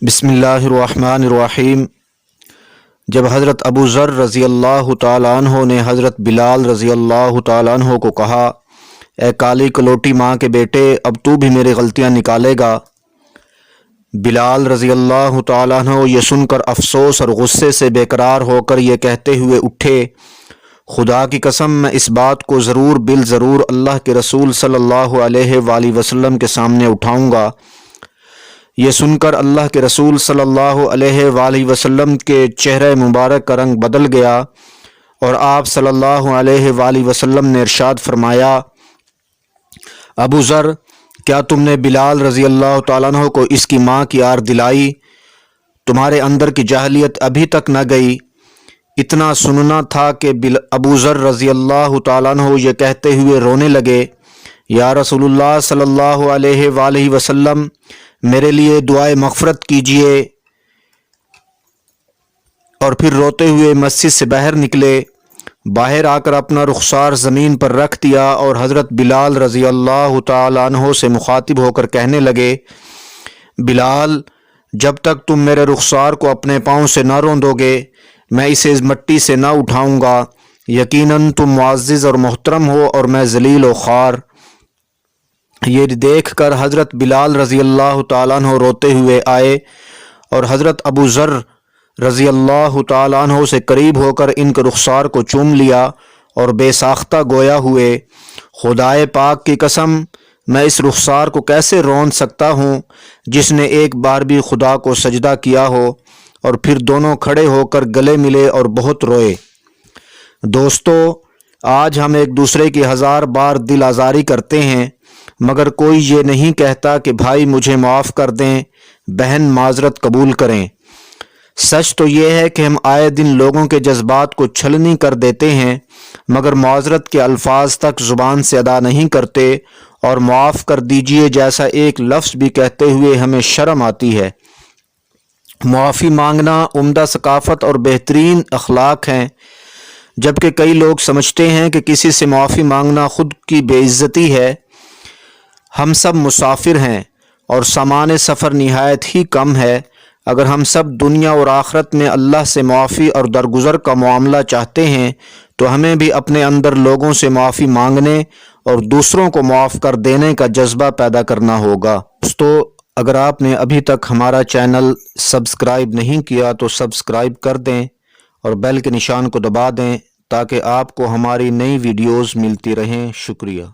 بسم اللہ الرحمن الرحیم۔ جب حضرت ابو ذر رضی اللہ تعالیٰ عنہ نے حضرت بلال رضی اللہ تعالیٰ عنہ کو کہا، اے کالی کلوٹی ماں کے بیٹے، اب تو بھی میری غلطیاں نکالے گا؟ بلال رضی اللہ تعالیٰ عنہ یہ سن کر افسوس اور غصے سے بے قرار ہو کر یہ کہتے ہوئے اٹھے، خدا کی قسم میں اس بات کو ضرور بالضرور اللہ کے رسول صلی اللہ علیہ وآلہ وسلم کے سامنے اٹھاؤں گا۔ یہ سن کر اللہ کے رسول صلی اللہ علیہ وآلہ وسلم کے چہرہ مبارک کا رنگ بدل گیا اور آپ صلی اللہ علیہ وآلہ وسلم نے ارشاد فرمایا، ابو ذر، کیا تم نے بلال رضی اللہ تعالیٰ عنہ کو اس کی ماں کی آر دلائی؟ تمہارے اندر کی جاہلیت ابھی تک نہ گئی؟ اتنا سننا تھا کہ ابو ذر رضی اللہ تعالیٰ عنہ یہ کہتے ہوئے رونے لگے، یا رسول اللہ صلی اللہ علیہ وآلہ وسلم، میرے لیے دعائے مغفرت کیجیے، اور پھر روتے ہوئے مسجد سے باہر نکلے۔ باہر آ کر اپنا رخسار زمین پر رکھ دیا اور حضرت بلال رضی اللہ تعالیٰ عنہ سے مخاطب ہو کر کہنے لگے، بلال، جب تک تم میرے رخسار کو اپنے پاؤں سے نہ روندو گے میں اسے مٹی سے نہ اٹھاؤں گا۔ یقیناً تم معزز اور محترم ہو اور میں ذلیل و خوار۔ یہ دیکھ کر حضرت بلال رضی اللہ تعالیٰ عنہ روتے ہوئے آئے اور حضرت ابو ذر رضی اللہ تعالیٰ عنہ سے قریب ہو کر ان کے رخسار کو چوم لیا اور بے ساختہ گویا ہوئے، خدائے پاک کی قسم، میں اس رخسار کو کیسے رون سکتا ہوں جس نے ایک بار بھی خدا کو سجدہ کیا ہو؟ اور پھر دونوں کھڑے ہو کر گلے ملے اور بہت روئے۔ دوستو، آج ہم ایک دوسرے کی ہزار بار دل آزاری کرتے ہیں، مگر کوئی یہ نہیں کہتا کہ بھائی مجھے معاف کر دیں، بہن معذرت قبول کریں۔ سچ تو یہ ہے کہ ہم آئے دن لوگوں کے جذبات کو چھلنی کر دیتے ہیں، مگر معذرت کے الفاظ تک زبان سے ادا نہیں کرتے، اور معاف کر دیجئے جیسا ایک لفظ بھی کہتے ہوئے ہمیں شرم آتی ہے۔ معافی مانگنا عمدہ ثقافت اور بہترین اخلاق ہیں، جبکہ کئی لوگ سمجھتے ہیں کہ کسی سے معافی مانگنا خود کی بے عزتی ہے۔ ہم سب مسافر ہیں اور سامان سفر نہایت ہی کم ہے۔ اگر ہم سب دنیا اور آخرت میں اللہ سے معافی اور درگزر کا معاملہ چاہتے ہیں تو ہمیں بھی اپنے اندر لوگوں سے معافی مانگنے اور دوسروں کو معاف کر دینے کا جذبہ پیدا کرنا ہوگا۔ دوستو، اگر آپ نے ابھی تک ہمارا چینل سبسکرائب نہیں کیا تو سبسکرائب کر دیں اور بیل کے نشان کو دبا دیں تاکہ آپ کو ہماری نئی ویڈیوز ملتی رہیں۔ شکریہ۔